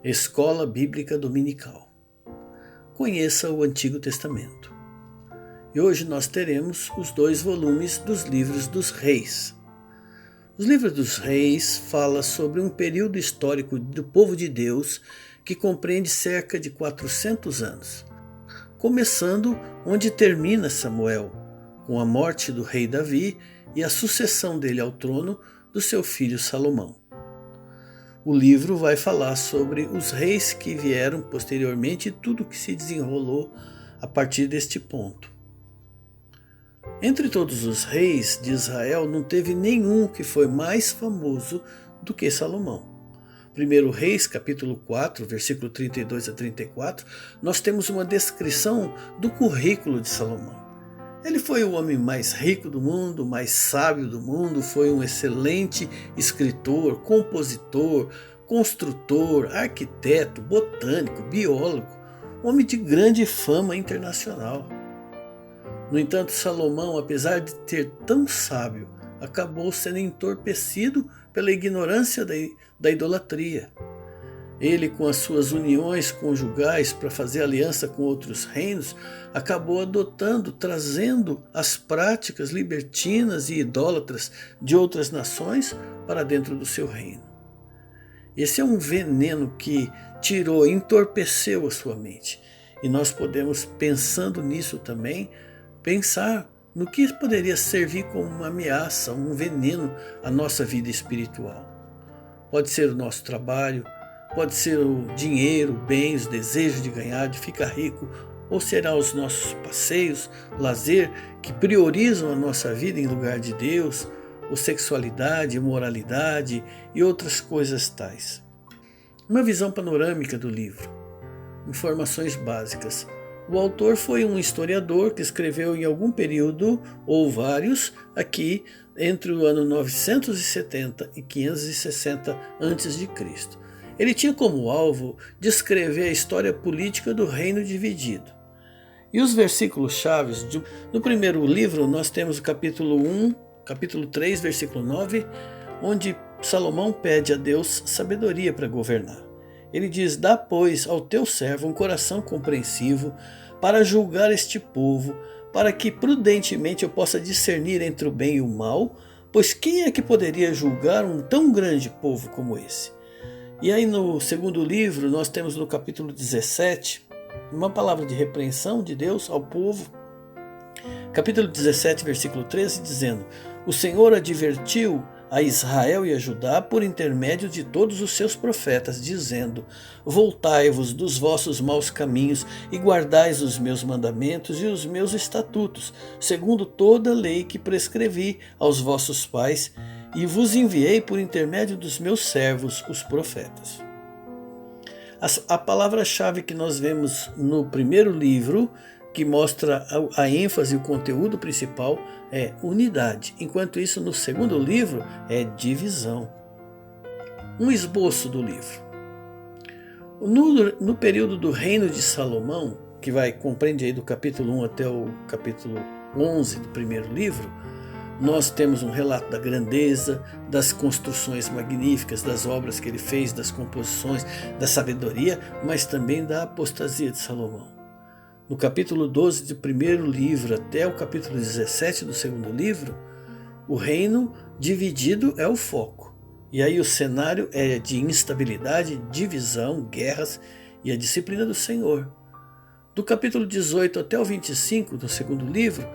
Escola Bíblica Dominical. Conheça o Antigo Testamento. E hoje nós teremos os 2 volumes dos livros dos reis. Os livros dos reis falam sobre um período histórico do povo de Deus que compreende cerca de 400 anos, começando onde termina Samuel, com a morte do rei Davi e a sucessão dele ao trono do seu filho Salomão. O livro vai falar sobre os reis que vieram posteriormente e tudo que se desenrolou a partir deste ponto. Entre todos os reis de Israel, não teve nenhum que foi mais famoso do que Salomão. 1 Reis, capítulo 4, versículo 32 a 34, nós temos uma descrição do currículo de Salomão. Ele foi o homem mais rico do mundo, mais sábio do mundo, foi um excelente escritor, compositor, construtor, arquiteto, botânico, biólogo, homem de grande fama internacional. No entanto, Salomão, apesar de ter tão sábio, acabou sendo entorpecido pela ignorância da idolatria. Ele, com as suas uniões conjugais para fazer aliança com outros reinos, acabou adotando, trazendo as práticas libertinas e idólatras de outras nações para dentro do seu reino. Esse é um veneno que tirou, entorpeceu a sua mente. E nós podemos, pensando nisso também, pensar no que poderia servir como uma ameaça, um veneno à nossa vida espiritual. Pode ser o nosso trabalho, pode ser o dinheiro, bens, o desejo de ganhar, de ficar rico, ou será os nossos passeios, lazer, que priorizam a nossa vida em lugar de Deus, ou sexualidade, imoralidade e outras coisas tais. Uma visão panorâmica do livro. Informações básicas. O autor foi um historiador que escreveu em algum período, ou vários, aqui entre o ano 970 e 560 a.C. Ele tinha como alvo descrever a história política do reino dividido. E os versículos chaves no primeiro livro nós temos o capítulo 3, versículo 9, onde Salomão pede a Deus sabedoria para governar. Ele diz: "Dá, pois, ao teu servo um coração compreensivo para julgar este povo, para que prudentemente eu possa discernir entre o bem e o mal, pois quem é que poderia julgar um tão grande povo como esse?" E aí no segundo livro nós temos no capítulo 17 uma palavra de repreensão de Deus ao povo. Capítulo 17, versículo 13, dizendo: "O Senhor advertiu a Israel e a Judá por intermédio de todos os seus profetas, dizendo: Voltai-vos dos vossos maus caminhos e guardais os meus mandamentos e os meus estatutos, segundo toda a lei que prescrevi aos vossos pais, e vos enviei por intermédio dos meus servos, os profetas." A palavra-chave que nós vemos no primeiro livro, que mostra a ênfase e o conteúdo principal, é unidade. Enquanto isso, no segundo livro, é divisão. Um esboço do livro. No período do reino de Salomão, que compreende aí do capítulo 1 até o capítulo 11 do primeiro livro, nós temos um relato da grandeza, das construções magníficas, das obras que ele fez, das composições, da sabedoria, mas também da apostasia de Salomão. No capítulo 12 do primeiro livro até o capítulo 17 do segundo livro, o reino dividido é o foco. E aí o cenário é de instabilidade, divisão, guerras e a disciplina do Senhor. Do capítulo 18 até o 25 do segundo livro,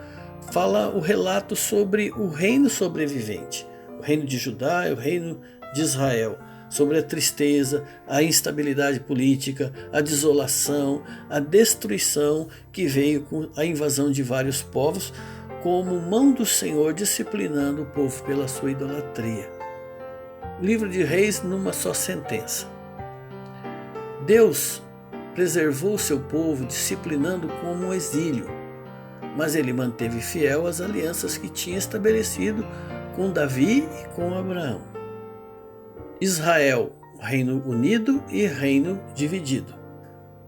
fala o relato sobre o reino sobrevivente, o reino de Judá e o reino de Israel, sobre a tristeza, a instabilidade política, a desolação, a destruição que veio com a invasão de vários povos, como mão do Senhor disciplinando o povo pela sua idolatria. Livro de Reis numa só sentença. Deus preservou o seu povo disciplinando como um exílio, mas ele manteve fiel as alianças que tinha estabelecido com Davi e com Abraão. Israel, reino unido e reino dividido.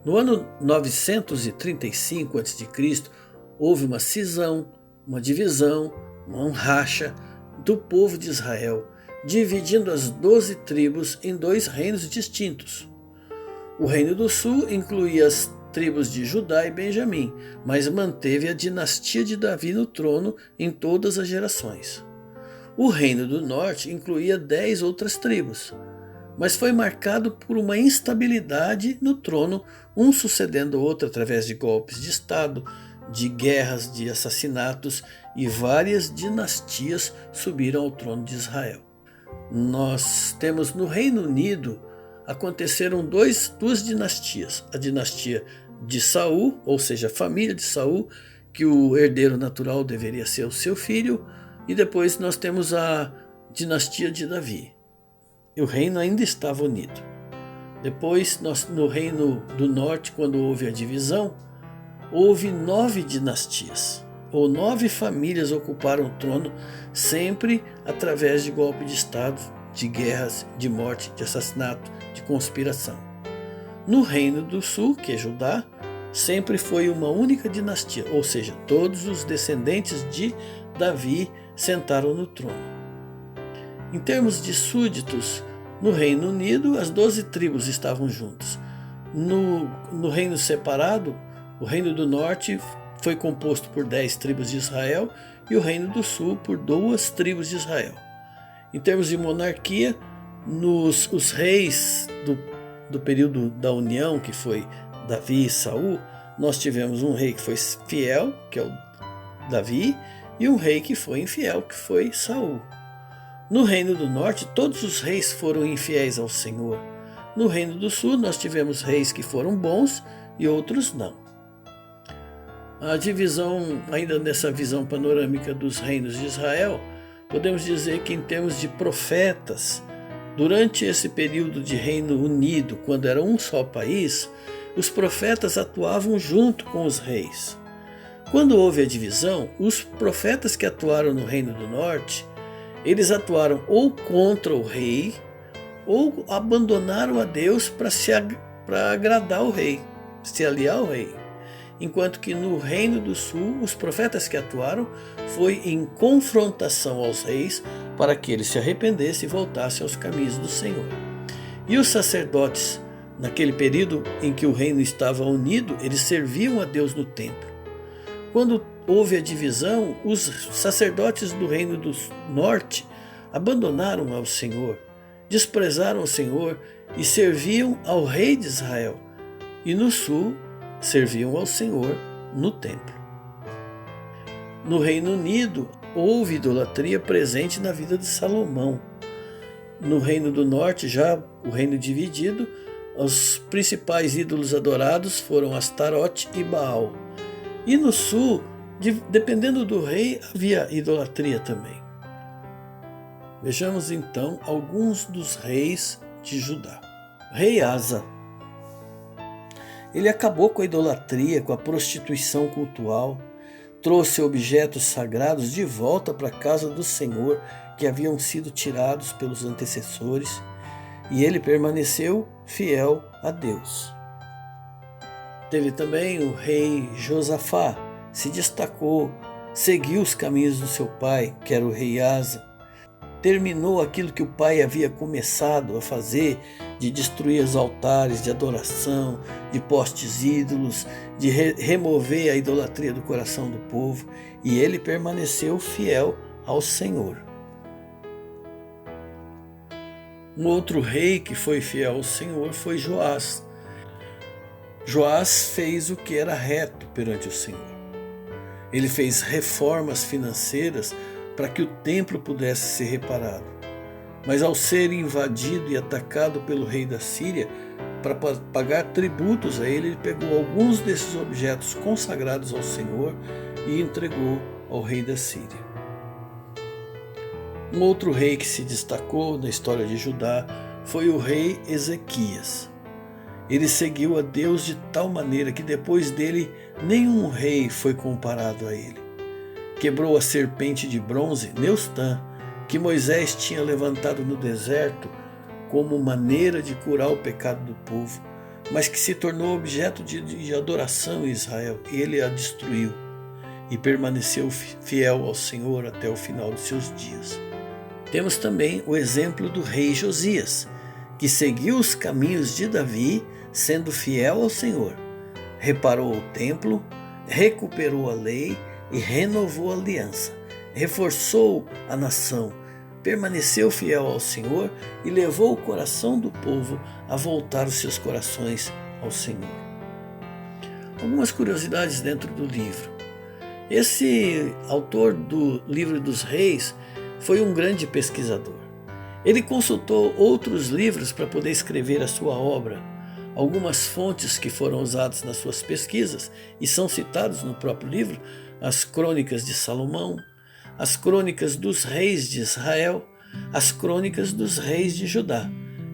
No ano 935 a.C., houve uma cisão, uma divisão, uma racha do povo de Israel, dividindo as 12 tribos em 2 reinos distintos. O Reino do Sul incluía as tribos de Judá e Benjamim, mas manteve a dinastia de Davi no trono em todas as gerações. O Reino do Norte incluía 10 outras tribos, mas foi marcado por uma instabilidade no trono, um sucedendo o outro através de golpes de Estado, de guerras, de assassinatos, e várias dinastias subiram ao trono de Israel. Nós temos no Reino Unido, aconteceram duas dinastias, a dinastia de Saul, ou seja, a família de Saul, que o herdeiro natural deveria ser o seu filho, e depois nós temos a dinastia de Davi. E o reino ainda estava unido. Depois, no Reino do Norte, quando houve a divisão, houve 9 dinastias, ou 9 famílias ocuparam o trono, sempre através de golpe de Estado, de guerras, de morte, de assassinato, de conspiração. No Reino do Sul, que é Judá, sempre foi uma única dinastia, ou seja, todos os descendentes de Davi sentaram no trono. Em termos de súditos, no Reino Unido, as 12 tribos estavam juntas. No reino separado, o Reino do Norte foi composto por 10 tribos de Israel e o Reino do Sul por 2 tribos de Israel. Em termos de monarquia, os reis do período da União, que foi Davi e Saul, nós tivemos um rei que foi fiel, que é o Davi, e um rei que foi infiel, que foi Saul. No Reino do Norte, todos os reis foram infiéis ao Senhor. No Reino do Sul, nós tivemos reis que foram bons e outros não. A divisão, ainda nessa visão panorâmica dos reinos de Israel, podemos dizer que em termos de profetas, durante esse período de Reino Unido, quando era um só país, os profetas atuavam junto com os reis. Quando houve a divisão, os profetas que atuaram no Reino do Norte, eles atuaram ou contra o rei, ou abandonaram a Deus para agradar o rei, se aliar ao rei. Enquanto que no Reino do Sul, os profetas que atuaram foi em confrontação aos reis para que eles se arrependessem e voltassem aos caminhos do Senhor. E os sacerdotes, naquele período em que o reino estava unido, eles serviam a Deus no templo. Quando houve a divisão, os sacerdotes do Reino do Norte abandonaram ao Senhor, desprezaram o Senhor e serviam ao rei de Israel. E no Sul, serviam ao Senhor no templo. No Reino Unido, houve idolatria presente na vida de Salomão. No Reino do Norte, já o reino dividido, os principais ídolos adorados foram Astarote e Baal. E no Sul, dependendo do rei, havia idolatria também. Vejamos então alguns dos reis de Judá. Rei Asa. Ele acabou com a idolatria, com a prostituição cultual, trouxe objetos sagrados de volta para a casa do Senhor, que haviam sido tirados pelos antecessores, e ele permaneceu fiel a Deus. Teve também o rei Josafá, se destacou, seguiu os caminhos do seu pai, que era o rei Asa, terminou aquilo que o pai havia começado a fazer, de destruir os altares de adoração, de postes ídolos, de remover a idolatria do coração do povo, e ele permaneceu fiel ao Senhor. Um outro rei que foi fiel ao Senhor foi Joás. Joás fez o que era reto perante o Senhor. Ele fez reformas financeiras para que o templo pudesse ser reparado. Mas ao ser invadido e atacado pelo rei da Síria, para pagar tributos a ele, ele pegou alguns desses objetos consagrados ao Senhor e entregou ao rei da Síria. Um outro rei que se destacou na história de Judá foi o rei Ezequias. Ele seguiu a Deus de tal maneira que depois dele nenhum rei foi comparado a ele. Quebrou a serpente de bronze, Neustã, que Moisés tinha levantado no deserto como maneira de curar o pecado do povo, mas que se tornou objeto de adoração em Israel, e ele a destruiu e permaneceu fiel ao Senhor até o final de seus dias. Temos também o exemplo do rei Josias, que seguiu os caminhos de Davi, sendo fiel ao Senhor. Reparou o templo, recuperou a lei e renovou a aliança. Reforçou a nação, permaneceu fiel ao Senhor e levou o coração do povo a voltar os seus corações ao Senhor. Algumas curiosidades dentro do livro. Esse autor do Livro dos Reis foi um grande pesquisador. Ele consultou outros livros para poder escrever a sua obra. Algumas fontes que foram usadas nas suas pesquisas e são citadas no próprio livro: as Crônicas de Salomão, as Crônicas dos Reis de Israel, as Crônicas dos Reis de Judá.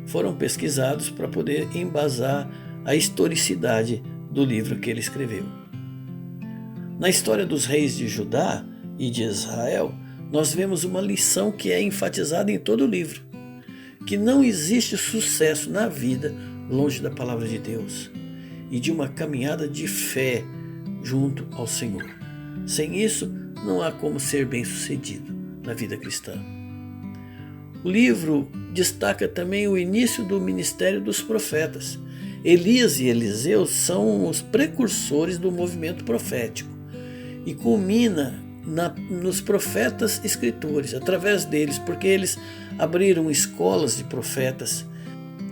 Foram pesquisados para poder embasar a historicidade do livro que ele escreveu. Na história dos reis de Judá e de Israel, nós vemos uma lição que é enfatizada em todo o livro: que não existe sucesso na vida longe da palavra de Deus e de uma caminhada de fé junto ao Senhor. Sem isso, não há como ser bem-sucedido na vida cristã. O livro destaca também o início do ministério dos profetas. Elias e Eliseu são os precursores do movimento profético e culmina nos profetas escritores, através deles, porque eles abriram escolas de profetas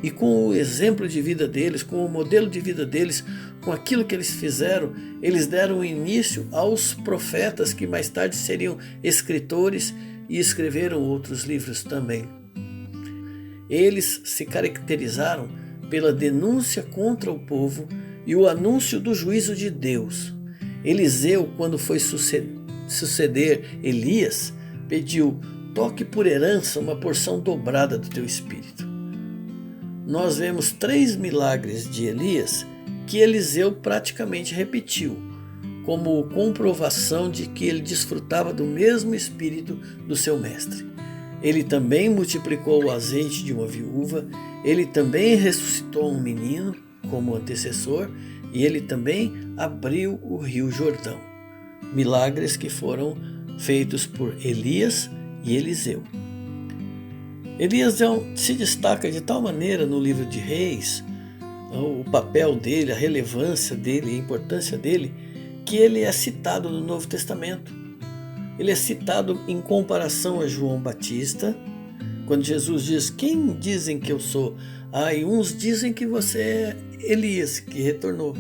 e com o exemplo de vida deles, com o modelo de vida deles, com aquilo que eles fizeram, eles deram início aos profetas que mais tarde seriam escritores e escreveram outros livros também. Eles se caracterizaram pela denúncia contra o povo e o anúncio do juízo de Deus. Eliseu, quando foi suceder Elias, pediu: toque por herança uma porção dobrada do teu espírito. Nós vemos 3 milagres de Elias que Eliseu praticamente repetiu, como comprovação de que ele desfrutava do mesmo espírito do seu mestre. Ele também multiplicou o azeite de uma viúva, ele também ressuscitou um menino como antecessor e ele também abriu o rio Jordão. Milagres que foram feitos por Elias e Eliseu. Elias se destaca de tal maneira no livro de Reis, o papel dele, a relevância dele, a importância dele, que ele é citado no Novo Testamento. Ele é citado em comparação a João Batista, quando Jesus diz: quem dizem que eu sou? E uns dizem que você é Elias, que retornou.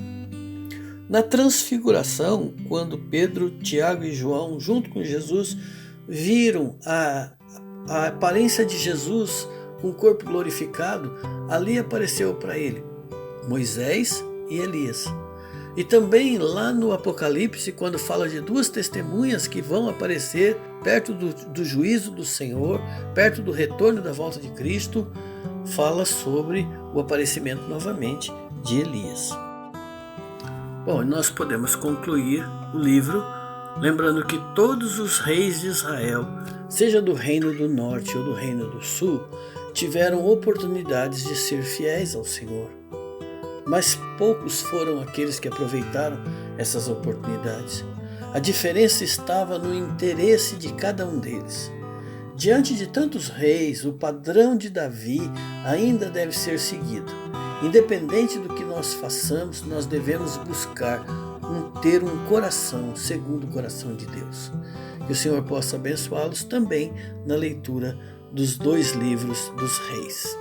Na transfiguração, quando Pedro, Tiago e João, junto com Jesus, viram a aparência de Jesus com o corpo glorificado, ali apareceu para ele Moisés e Elias. E também lá no Apocalipse, quando fala de 2 testemunhas que vão aparecer perto do juízo do Senhor, perto do retorno da volta de Cristo, fala sobre o aparecimento novamente de Elias. Bom, nós podemos concluir o livro lembrando que todos os reis de Israel, seja do reino do norte ou do reino do sul, tiveram oportunidades de ser fiéis ao Senhor. Mas poucos foram aqueles que aproveitaram essas oportunidades. A diferença estava no interesse de cada um deles. Diante de tantos reis, o padrão de Davi ainda deve ser seguido. Independente do que nós façamos, nós devemos buscar ter um coração segundo o coração de Deus. Que o Senhor possa abençoá-los também na leitura dos 2 livros dos reis.